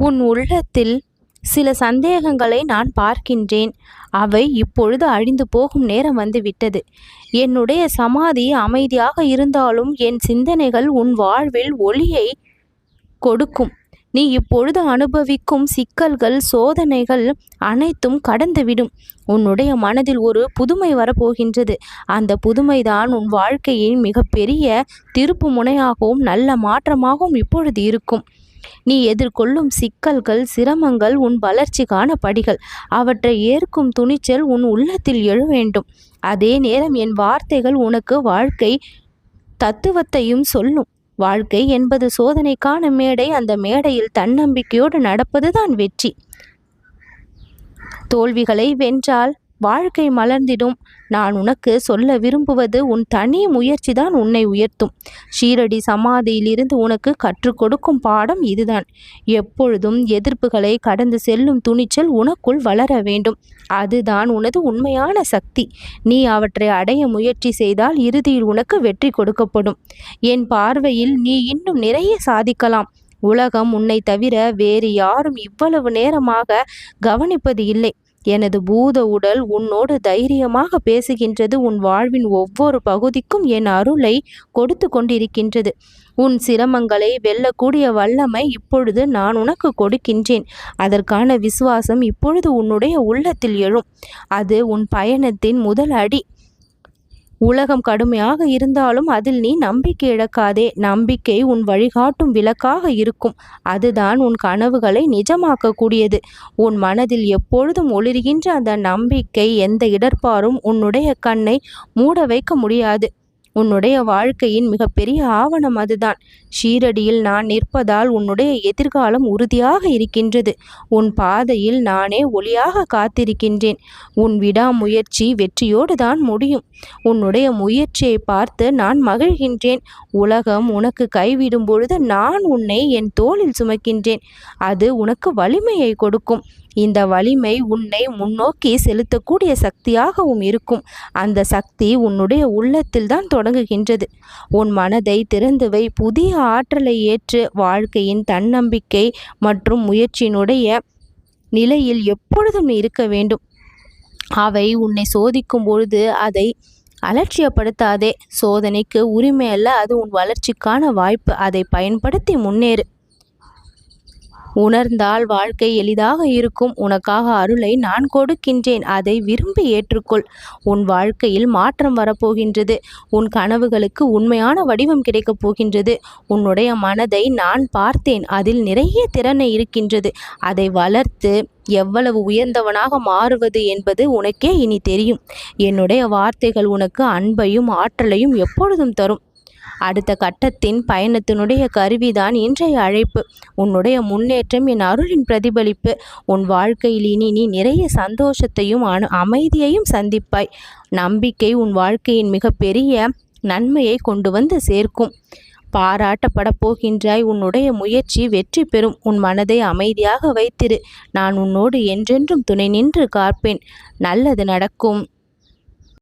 உன் உள்ளத்தில் சில சந்தேகங்களை நான் பார்க்கின்றேன். அவை இப்பொழுது அழிந்து போகும் நேரம் வந்துவிட்டது. என்னுடைய சமாதி அமைதியாக இருந்தாலும் என் சிந்தனைகள் உன் வாழ்வில் ஒளியை கொடுக்கும். நீ இப்பொழுது அனுபவிக்கும் சிக்கல்கள், சோதனைகள் அனைத்தும் கடந்துவிடும். உன்னுடைய மனதில் ஒரு புதுமை வரப்போகின்றது. அந்த புதுமைதான் உன் வாழ்க்கையின் மிகப்பெரிய திருப்பு முனையாகவும் நல்ல மாற்றமாகவும் இப்பொழுது இருக்கும். நீ எதிர்கொள்ளும் சிக்கல்கள், சிரமங்கள் உன் வளர்ச்சிக்கான படிகள். அவற்றை ஏற்கும் துணிச்சல் உன் உள்ளத்தில் எழ வேண்டும். அதே நேரம் என் வார்த்தைகள் உனக்கு வாழ்க்கை தத்துவத்தையும் சொல்லும். வாழ்க்கை என்பது சோதனைக்கான மேடை. அந்த மேடையில் தன்னம்பிக்கையோடு நடப்பதுதான் வெற்றி. தோல்விகளை வென்றால் வாழ்க்கை மலர்ந்திடும். நான் உனக்கு சொல்ல விரும்புவது, உன் தனி முயற்சி தான் உன்னை உயர்த்தும். ஷீரடி சமாதியிலிருந்து உனக்கு கற்றுக் கொடுக்கும் பாடம் இதுதான். எப்பொழுதும் எதிர்ப்புகளை கடந்து செல்லும் துணிச்சல் உனக்குள் வளர வேண்டும். அதுதான் உனது உண்மையான சக்தி. நீ அவற்றை அடைய முயற்சி செய்தால் இறுதியில் உனக்கு வெற்றி கொடுக்கப்படும். என் பார்வையில் நீ இன்னும் நிறைய சாதிக்கலாம். உலகம் உன்னை தவிர வேறு யாரும் இவ்வளவு நேரமாக கவனிப்பது இல்லை. எனது பூத உடல் உன்னோடு தைரியமாக பேசுகின்றது. உன் வாழ்வின் ஒவ்வொரு பகுதிக்கும் என் அருளை கொடுத்து கொண்டிருக்கின்றது. உன் சிரமங்களை வெல்லக்கூடிய வல்லமை இப்பொழுது நான் உனக்கு கொடுக்கின்றேன். அதற்கான விசுவாசம் இப்பொழுது உன்னுடைய உள்ளத்தில் எழும். அது உன் பயணத்தின் முதல் அடி. உலகம் கடுமையாக இருந்தாலும் அதில் நீ நம்பிக்கை இழக்காதே. நம்பிக்கை உன் வழிகாட்டும் விளக்காக இருக்கும். அதுதான் உன் கனவுகளை நிஜமாக்கக்கூடியது. உன் மனதில் எப்பொழுதும் ஒளிர்கின்ற அந்த நம்பிக்கை எந்த இடர்பாரும் உன்னுடைய கண்ணை மூட வைக்க முடியாது. உன்னுடைய வாழ்க்கையின் மிகப்பெரிய ஆவணம் அதுதான். ஷீரடியில் நான் நிற்பதால் உன்னுடைய எதிர்காலம் உறுதியாக இருக்கின்றது. உன் பாதையில் நானே ஒளியாக காத்திருக்கின்றேன். உன் விடாமுயற்சி வெற்றியோடு தான் முடியும். உன்னுடைய முயற்சியை பார்த்து நான் மகிழ்கின்றேன். உலகம் உனக்கு கைவிடும் பொழுது நான் உன்னை என் தோளில் சுமக்கின்றேன். அது உனக்கு வலிமையை கொடுக்கும். இந்த வலிமை உன்னை முன்னோக்கி செலுத்தக்கூடிய சக்தியாகவும் இருக்கும். அந்த சக்தி உன்னுடைய உள்ளத்தில் தான் தொடங்குகின்றது. உன் மனதை திறந்து வை. புதிய ஆற்றலை ஏற்று வாழ்க்கையின் தன்னம்பிக்கை மற்றும் முயற்சியினுடைய நிலையில் எப்பொழுதும் இருக்க வேண்டும். அவை உன்னை சோதிக்கும் பொழுது அதை அலட்சியப்படுத்தாதே. சோதனைக்கு உரிமை அல்ல, அது உன் வளர்ச்சிக்கான வாய்ப்பு. அதை பயன்படுத்தி முன்னேறு. உணர்ந்தால் வாழ்க்கை எளிதாக இருக்கும். உனக்காக அருளை நான் கொடுக்கின்றேன். அதை விரும்பி ஏற்றுக்கொள். உன் வாழ்க்கையில் மாற்றம் வரப்போகின்றது. உன் கனவுகளுக்கு உண்மையான வடிவம் கிடைக்கப் போகின்றது. உன்னுடைய மனதை நான் பார்த்தேன். அதில் நிறைய திறனை இருக்கின்றது. அதை வளர்த்து எவ்வளவு உயர்ந்தவனாக மாறுவது என்பது உனக்கே இனி தெரியும். என்னுடைய வார்த்தைகள் உனக்கு அன்பையும் ஆற்றலையும் எப்பொழுதும் தரும். அடுத்த கட்டத்தின் பயணத்தினுடைய கருவிதான் இன்றைய அழைப்பு. உன்னுடைய முன்னேற்றம் என் அருளின் பிரதிபலிப்பு. உன் வாழ்க்கையில் இனி நீ நிறைய சந்தோஷத்தையும் அமைதியையும் சந்திப்பாய். நம்பிக்கை உன் வாழ்க்கையின் மிகப்பெரிய நன்மையை கொண்டு வந்து சேர்க்கும். பாராட்டப்பட போகின்றாய். உன்னுடைய முயற்சி வெற்றி பெறும். உன் மனதை அமைதியாக வைத்திரு. நான் உன்னோடு என்றென்றும் துணை நின்று காப்பேன். நல்லது நடக்கும்.